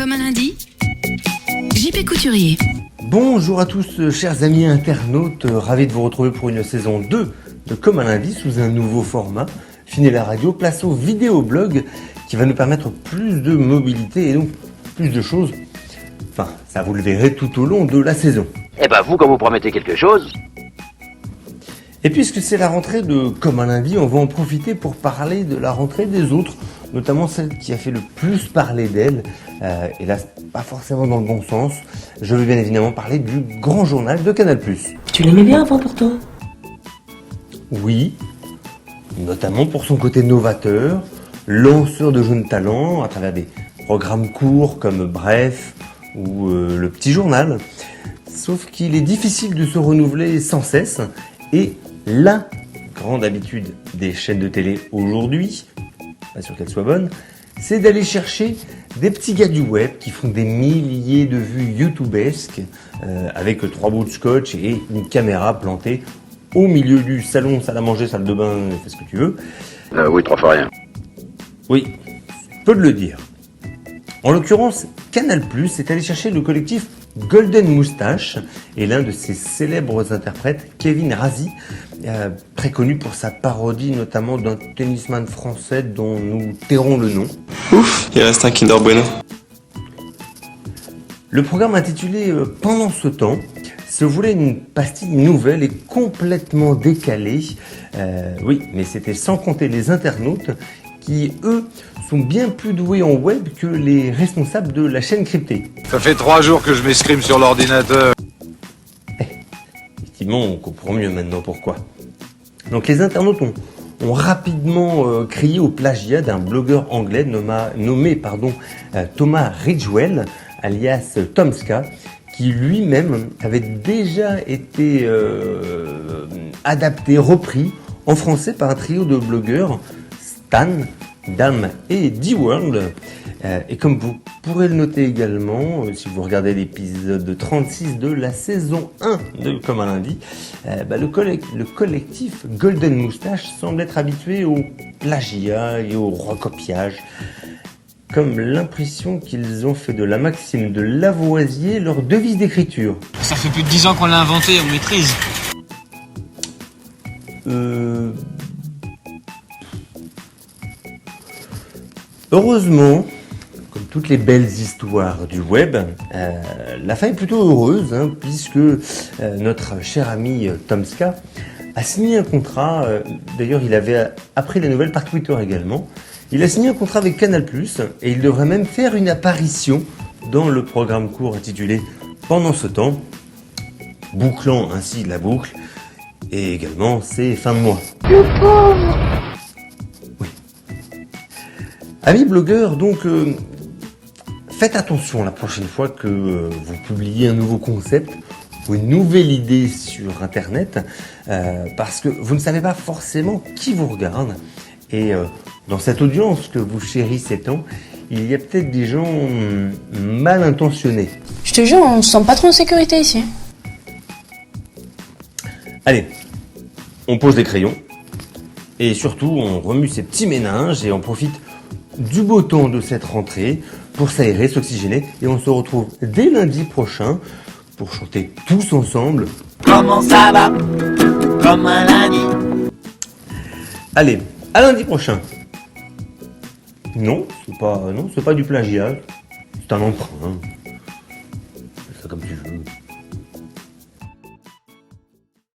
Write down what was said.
Comme un lundi, JP Couturier. Bonjour à tous, chers amis internautes, ravi de vous retrouver pour une saison 2 de Comme un lundi sous un nouveau format. Fini la radio, place au vidéoblog qui va nous permettre plus de mobilité et donc plus de choses. Enfin, ça vous le verrez tout au long de la saison. Eh ben vous, quand vous promettez quelque chose... Et puisque c'est la rentrée de Comme un lundi, on va en profiter pour parler de la rentrée des autres, notamment celle qui a fait le plus parler d'elle. Et là, pas forcément dans le bon sens. Je veux bien évidemment parler du grand journal de Canal+. Tu l'aimais bien avant pourtant ? Oui, notamment pour son côté novateur, lanceur de jeunes talents à travers des programmes courts comme Bref ou Le Petit Journal. Sauf qu'il est difficile de se renouveler sans cesse et la grande habitude des chaînes de télé aujourd'hui, pas sûr qu'elle soit bonne, c'est d'aller chercher des petits gars du web qui font des milliers de vues youtubesques avec 3 bouts de scotch et une caméra plantée au milieu du salon, salle à manger, salle de bain, fais ce que tu veux. Oui, 3 fois rien. Oui, peu de le dire. En l'occurrence, Canal+ est allé chercher le collectif Golden Moustache et l'un de ses célèbres interprètes, Kevin Razi, très connu pour sa parodie notamment d'un tennisman français dont nous tairons le nom. Ouf, il reste un Kinder Bueno. Le programme intitulé Pendant ce temps se voulait une pastille nouvelle et complètement décalée. Oui, mais c'était sans compter les internautes qui, eux, sont bien plus doués en web que les responsables de la chaîne cryptée. Ça fait 3 jours que je m'escrime sur l'ordinateur. Effectivement, on comprend mieux maintenant pourquoi. Donc les internautes ont rapidement crié au plagiat d'un blogueur anglais nommé Thomas Ridgewell, alias Tomska, qui lui-même avait déjà été adapté, repris en français par un trio de blogueurs, Stan, Dame et D-World. Et comme vous pourrez le noter également, si vous regardez l'épisode 36 de la saison 1 de Comme un lundi, le collectif Golden Moustache semble être habitué au plagiat et au recopiage, comme l'impression qu'ils ont fait de la maxime de Lavoisier leur devise d'écriture. Ça fait plus de 10 ans qu'on l'a inventé, on maîtrise. Heureusement, comme toutes les belles histoires du web, la fin est plutôt heureuse, puisque notre cher ami Tomska a signé un contrat, d'ailleurs il avait appris la nouvelle par Twitter également, il a signé un contrat avec Canal+, et il devrait même faire une apparition dans le programme court intitulé Pendant ce temps, bouclant ainsi la boucle, et également ses fins de mois. Le pauvre ! Amis blogueurs, donc, faites attention la prochaine fois que vous publiez un nouveau concept ou une nouvelle idée sur Internet, parce que vous ne savez pas forcément qui vous regarde. Et dans cette audience que vous chérissez tant, il y a peut-être des gens mal intentionnés. Je te jure, on se sent pas trop en sécurité ici. Allez, on pose les crayons, et surtout on remue ses petits méninges et on profite du beau temps de cette rentrée pour s'aérer, s'oxygéner, et on se retrouve dès lundi prochain pour chanter tous ensemble. Comment ça va? Comme un lundi. Allez, à lundi prochain. Non, c'est pas du plagiat, c'est un emprunt. Fais ça comme tu veux.